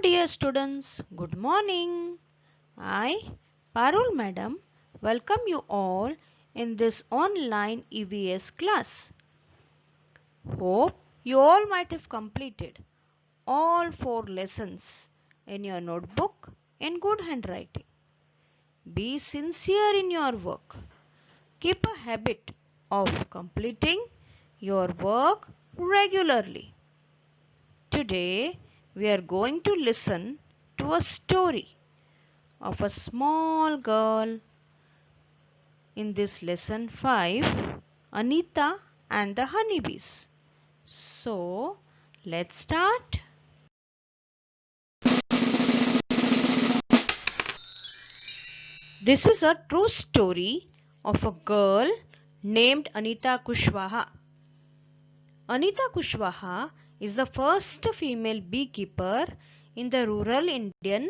Dear students, good morning. I, Parul Madam, welcome you all in this online EVS class. Hope you all might have completed all 4 lessons in your notebook in good handwriting. Be sincere in your work. Keep a habit of completing your work regularly. Today we are going to listen to a story of a small girl in this lesson 5, Anita and the Honeybees. So, let's start. This is a true story of a girl named Anita Kushwaha. Anita Kushwaha is the first female beekeeper in the rural Indian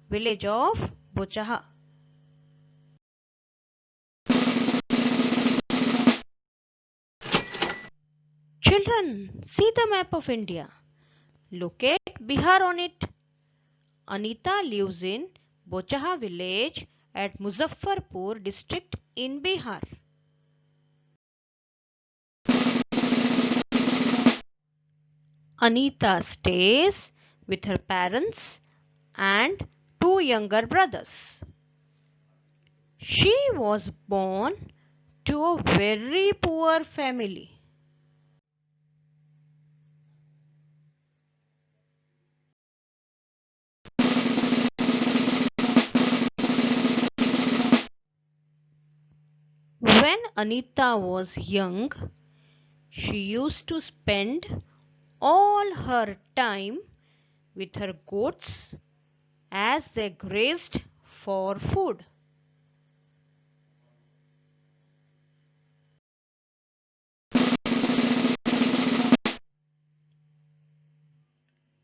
village of Bochaha. Children, see the map of India. Look at Bihar on it. Anita lives in Bochaha village at Muzaffarpur district in Bihar. Anita stays with her parents and 2 younger brothers. She was born to a very poor family. When Anita was young, she used to spend all her time with her goats as they grazed for food.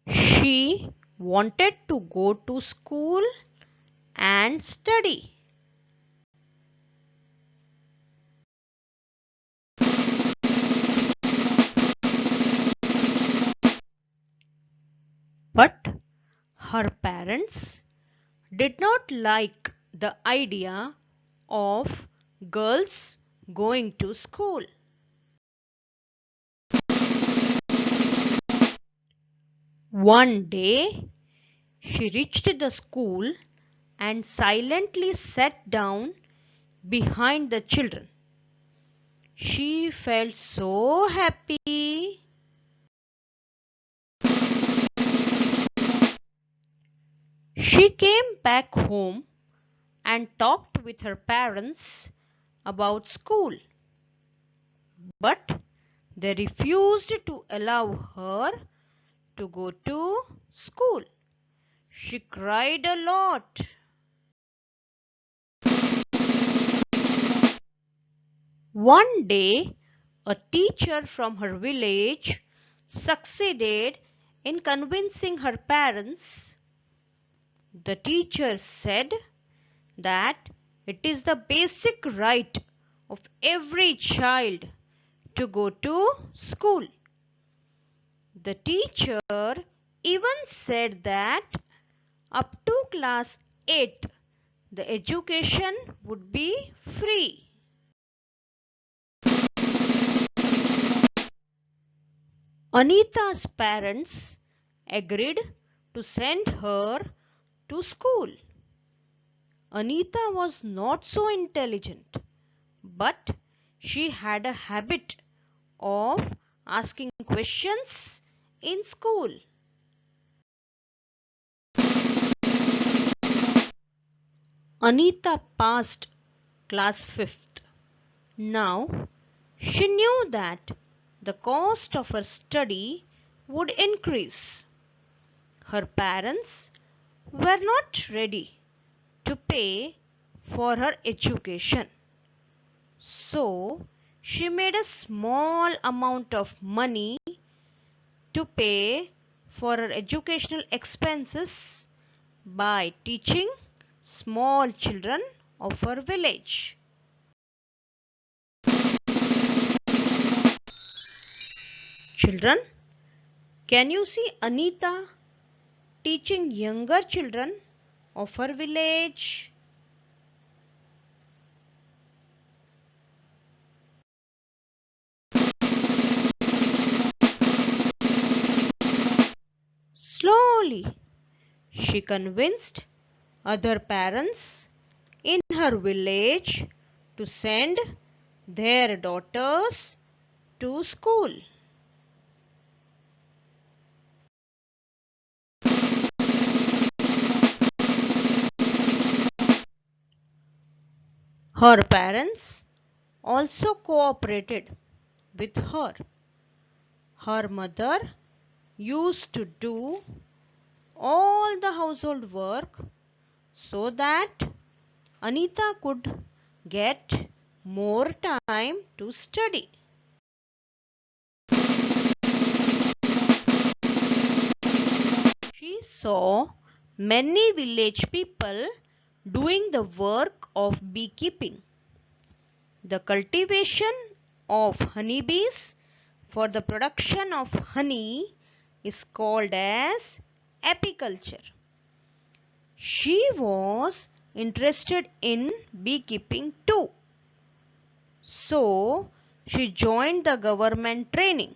She wanted to go to school and study. But her parents did not like the idea of girls going to school. One day, she reached the school and silently sat down behind the children. She felt so happy. She came back home and talked with her parents about school, but they refused to allow her to go to school. She cried a lot. One day, a teacher from her village succeeded in convincing her parents. The teacher said that it is the basic right of every child to go to school. The teacher even said that up to class 8 the education would be free. Anita's parents agreed to send her to school. Anita was not so intelligent, but she had a habit of asking questions in school. Anita passed class 5th. Now she knew that the cost of her study would increase. Her parents were not ready to pay for her education. So she made a small amount of money to pay for her educational expenses by teaching small children of her village. Children, can you see Anita teaching younger children of her village. Slowly, she convinced other parents in her village to send their daughters to school. Her parents also cooperated with her. Her mother used to do all the household work so that Anita could get more time to study. She saw many village people doing the work of beekeeping. The cultivation of honeybees for the production of honey is called as apiculture. She was interested in beekeeping too. So she joined the government training.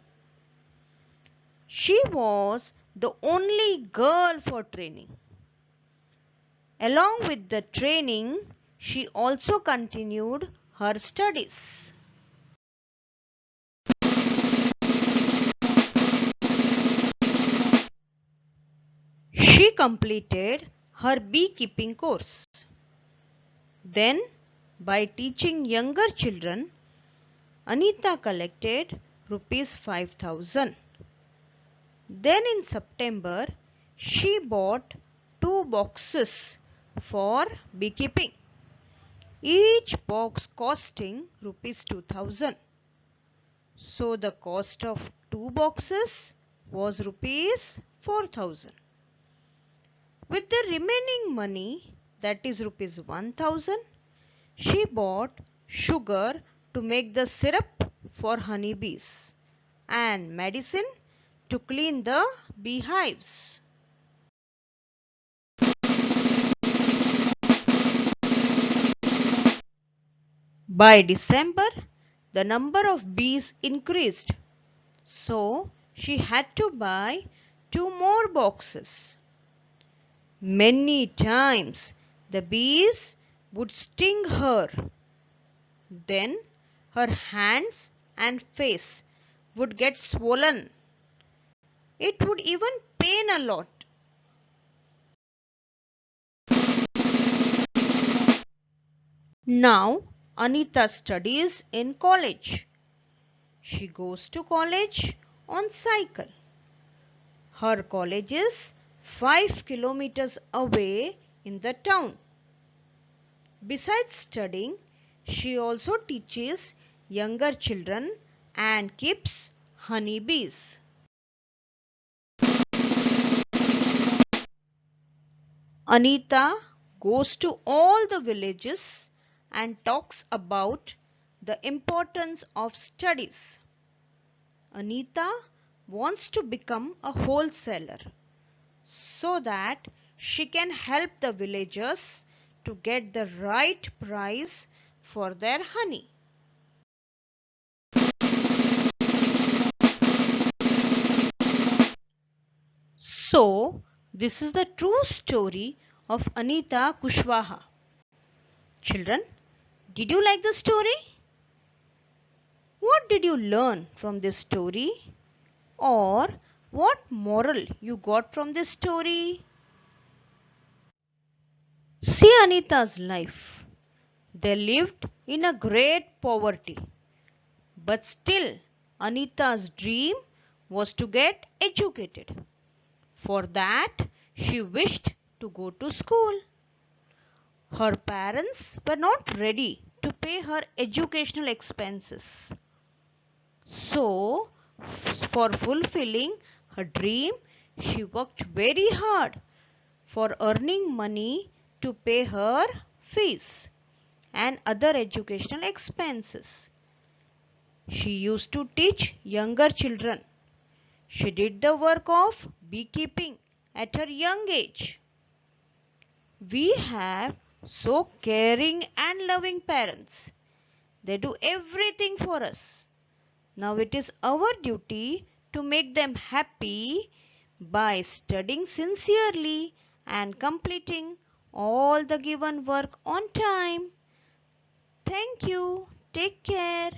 She was the only girl for training. Along with the training, she also continued her studies. She completed her beekeeping course. Then, by teaching younger children, Anita collected rupees 5,000. Then in September, she bought 2 boxes for beekeeping, each box costing rupees 2,000. So the cost of 2 boxes was rupees 4,000. With the remaining money, that is rupees 1,000, she bought sugar to make the syrup for honeybees and medicine to clean the beehives. By December, the number of bees increased, so she had to buy 2 more boxes. Many times the bees would sting her. Then her hands and face would get swollen. It would even pain a lot. Now Anita studies in college. She goes to college on cycle. Her college is 5 kilometers away in the town. Besides studying, she also teaches younger children and keeps honeybees. Anita goes to all the villages and talks about the importance of studies. Anita wants to become a wholesaler so that she can help the villagers to get the right price for their honey. So, this is the true story of Anita Kushwaha. Children, did you like the story? What did you learn from this story? Or what moral you got from this story? See Anita's life. They lived in a great poverty. But still, Anita's dream was to get educated. For that, she wished to go to school. Her parents were not ready to pay her educational expenses. So, for fulfilling her dream, she worked very hard for earning money to pay her fees and other educational expenses. She used to teach younger children. She did the work of beekeeping at her young age. We have so caring and loving parents. They do everything for us. Now it is our duty to make them happy by studying sincerely and completing all the given work on time. Thank you. Take care.